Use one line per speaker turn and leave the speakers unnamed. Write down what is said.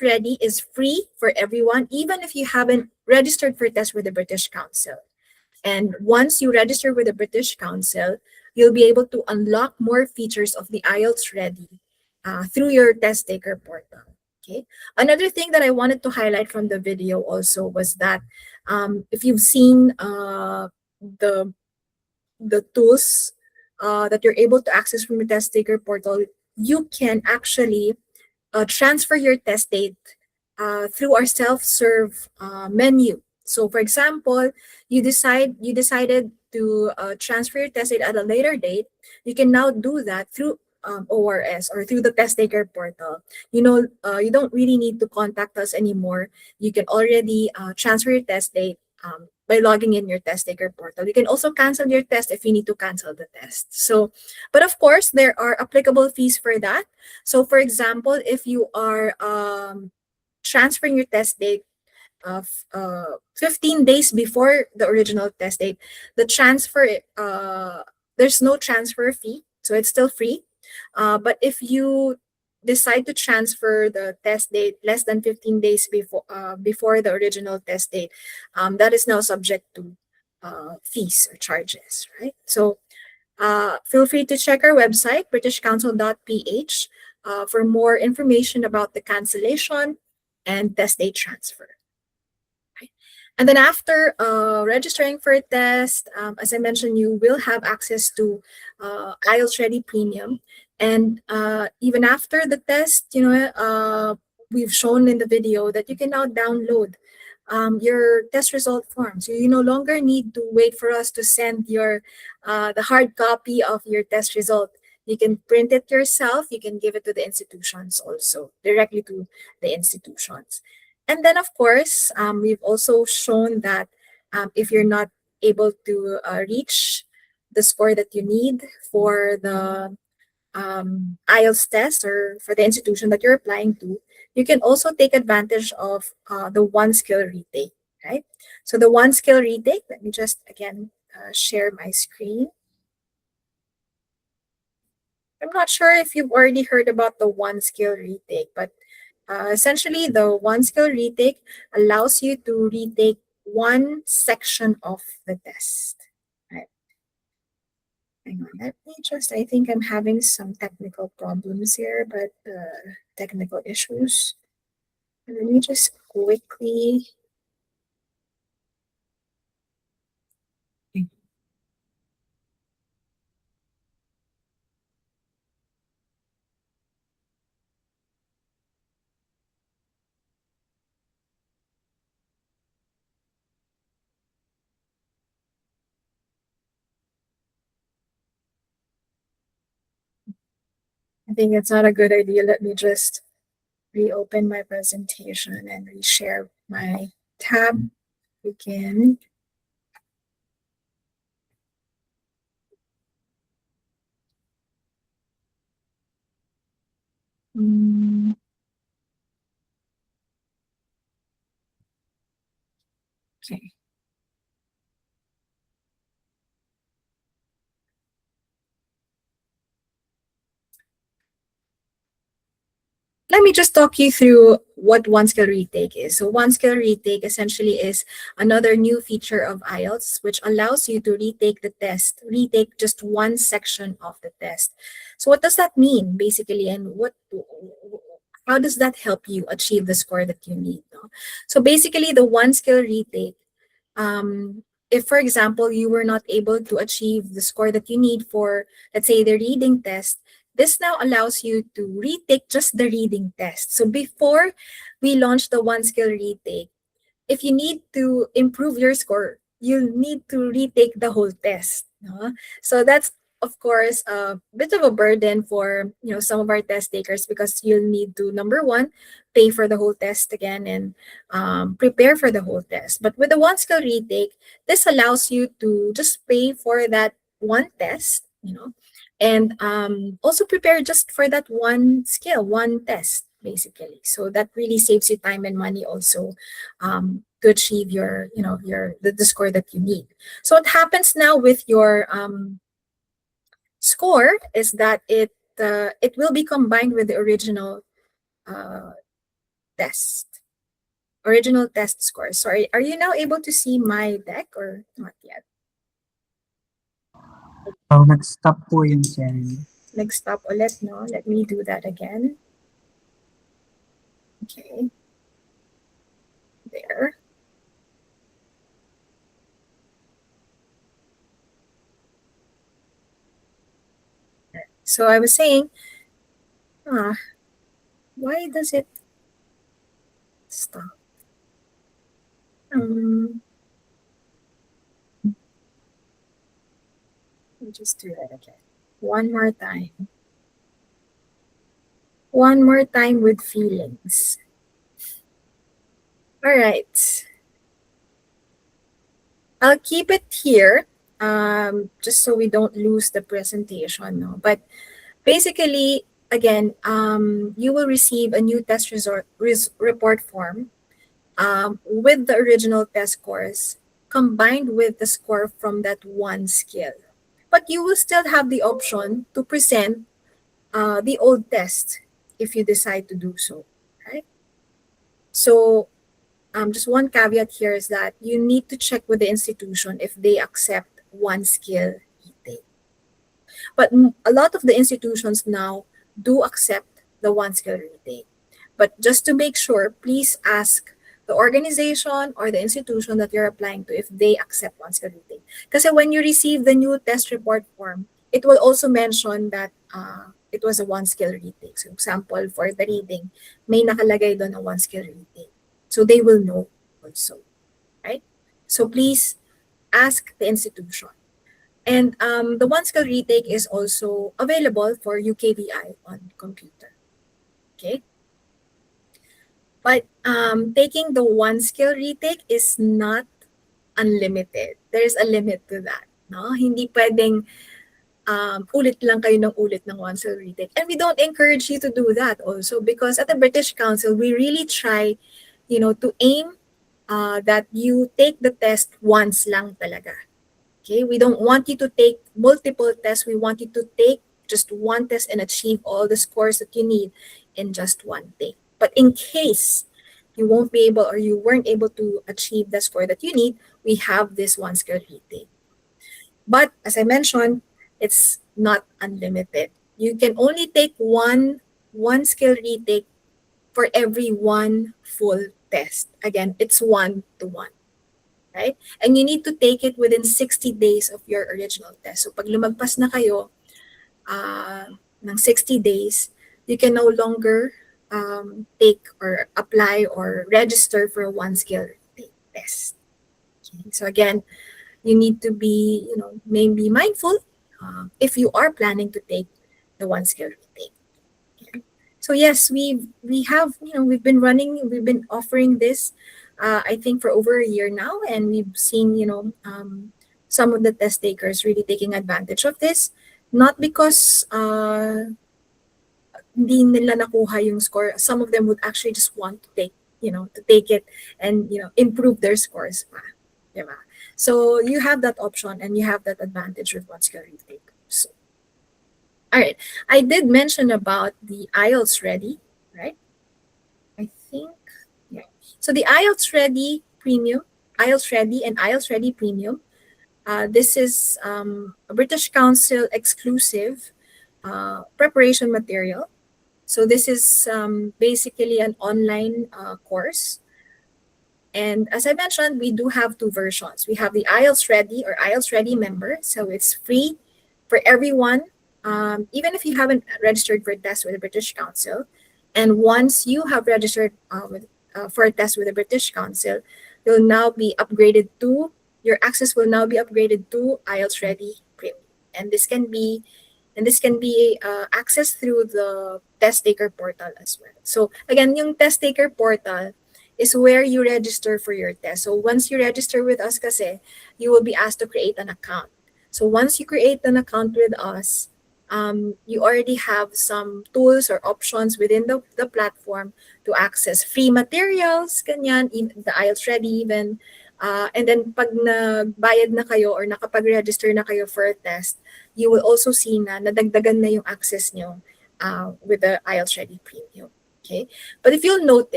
Ready is free for everyone, even if you haven't registered for test with the British Council. And once you register with the British Council, you'll be able to unlock more features of the IELTS Ready through your test taker portal. Okay. Another thing that I wanted to highlight from the video also was that if you've seen the tools that you're able to access from the test taker portal, you can actually transfer your test date through our self-serve menu. So, for example, you decided to transfer your test date at a later date. You can now do that through ORS or through the test taker portal. You don't really need to contact us anymore. You can already transfer your test date by logging in your test taker portal. You can also cancel your test if you need to cancel the test. So, but of course, there are applicable fees for that. So, for example, if you are transferring your test date of 15 days before the original test date, the transfer, there's no transfer fee, so it's still free. But if you decide to transfer the test date less than 15 days before the original test date, that is now subject to fees or charges, right? So feel free to check our website, britishcouncil.ph, for more information about the cancellation and test date transfer. Right? And then after registering for a test, as I mentioned, you will have access to IELTS Ready Premium. And even after the test, we've shown in the video that you can now download your test result form. So you no longer need to wait for us to send the hard copy of your test result. You can print it yourself. You can give it to the institutions also, directly to the institutions. And then, of course, we've also shown that if you're not able to reach the score that you need for the IELTS test or for the institution that you're applying to, you can also take advantage of the one skill retake, right? So the one skill retake, let me just again share my screen. I'm not sure if you've already heard about the one skill retake, but essentially the one skill retake allows you to retake one section of the test. Right? Hang on, let me just, I think I'm having some technical problems here, but technical issues. Let me just quickly. I think it's not a good idea. Let me just reopen my presentation and reshare my tab again. Okay. Let me just talk you through what one skill retake is. So one skill retake essentially is another new feature of IELTS, which allows you to retake the test, retake just one section of the test. So what does that mean basically, and how does that help you achieve the score that you need? No? So basically the one skill retake, if for example, you were not able to achieve the score that you need for, let's say, the reading test, this now allows you to retake just the reading test. So before we launch the one skill retake, if you need to improve your score, you'll need to retake the whole test. No? So that's, of course, a bit of a burden for some of our test takers, because you'll need to, number one, pay for the whole test again and prepare for the whole test. But with the one skill retake, this allows you to just pay for that one test, and also prepare just for that one skill, one test, basically. So that really saves you time and money also to achieve the score that you need. So what happens now with your score is that it will be combined with the original test, original test scores. So are you now able to see my deck or not yet?
Oh, nag-stop po yung sharing.
Nag-stop ulit, no? Let me do that again. Okay. There. So I was saying, why does it stop? Let me just do that again. One more time. One more time with feelings. All right. I'll keep it here, just so we don't lose the presentation. No? But basically, again, you will receive a new test report form with the original test scores combined with the score from that one skill. But you will still have the option to present the old test if you decide to do so, right? So just one caveat here is that you need to check with the institution if they accept one skill retake. But a lot of the institutions now do accept the one skill retake. But just to make sure, please ask the organization or the institution that you're applying to if they accept one skill retake. Because when you receive the new test report form, it will also mention that it was a one skill retake. So example, for the reading, may nakalagay doon a one skill retake. So they will know also, right? So please ask the institution. And the one skill retake is also available for UKVI on computer. Okay. But taking the one skill retake is not unlimited. There's a limit to that. No? Hindi pwedeng ulit lang kayo ng ulit ng one skill retake. And we don't encourage you to do that also because at the British Council, we really try, to aim that you take the test once lang talaga. Okay, we don't want you to take multiple tests. We want you to take just one test and achieve all the scores that you need in just one take. But in case you won't be able or you weren't able to achieve the score that you need, we have this one skill retake. But as I mentioned, it's not unlimited. You can only take one skill retake for every one full test. Again, it's 1-to-1. Right? And you need to take it within 60 days of your original test. So pag lumagpas na kayo ng 60 days, you can no longer take or apply or register for a one skill test. Okay? So again, you need to be, maybe mindful if you are planning to take the one skill retake. Okay? So yes, we have, we've been offering this I think for over a year now, and we've seen, some of the test takers really taking advantage of this, not because hindi nila nakuha yung score. Some of them would actually just want to take it and, improve their scores pa. Diba? So you have that option and you have that advantage with one skill retake. So, all right. I did mention about the IELTS Ready, right? I think, yeah. So the IELTS Ready Premium, IELTS Ready and IELTS Ready Premium, this is a British Council exclusive preparation material. So this is basically an online course. And as I mentioned, we do have two versions. We have the IELTS Ready or IELTS Ready member. So it's free for everyone, even if you haven't registered for a test with the British Council. And once you have registered for a test with the British Council, you'll now be upgraded to, your access will now be upgraded to IELTS Ready Premium. And this can be accessed through the test taker portal as well. So again, yung test taker portal is where you register for your test. So once you register with us kasi, you will be asked to create an account. So once you create an account with us, you already have some tools or options within the platform to access free materials, ganyan, the IELTS Ready even. And then pag nagbayad na kayo or nakapag-register na kayo for a test, you will also see na nadagdagan na yung access nyo with the IELTS Ready Premium. Okay? But if you'll notice,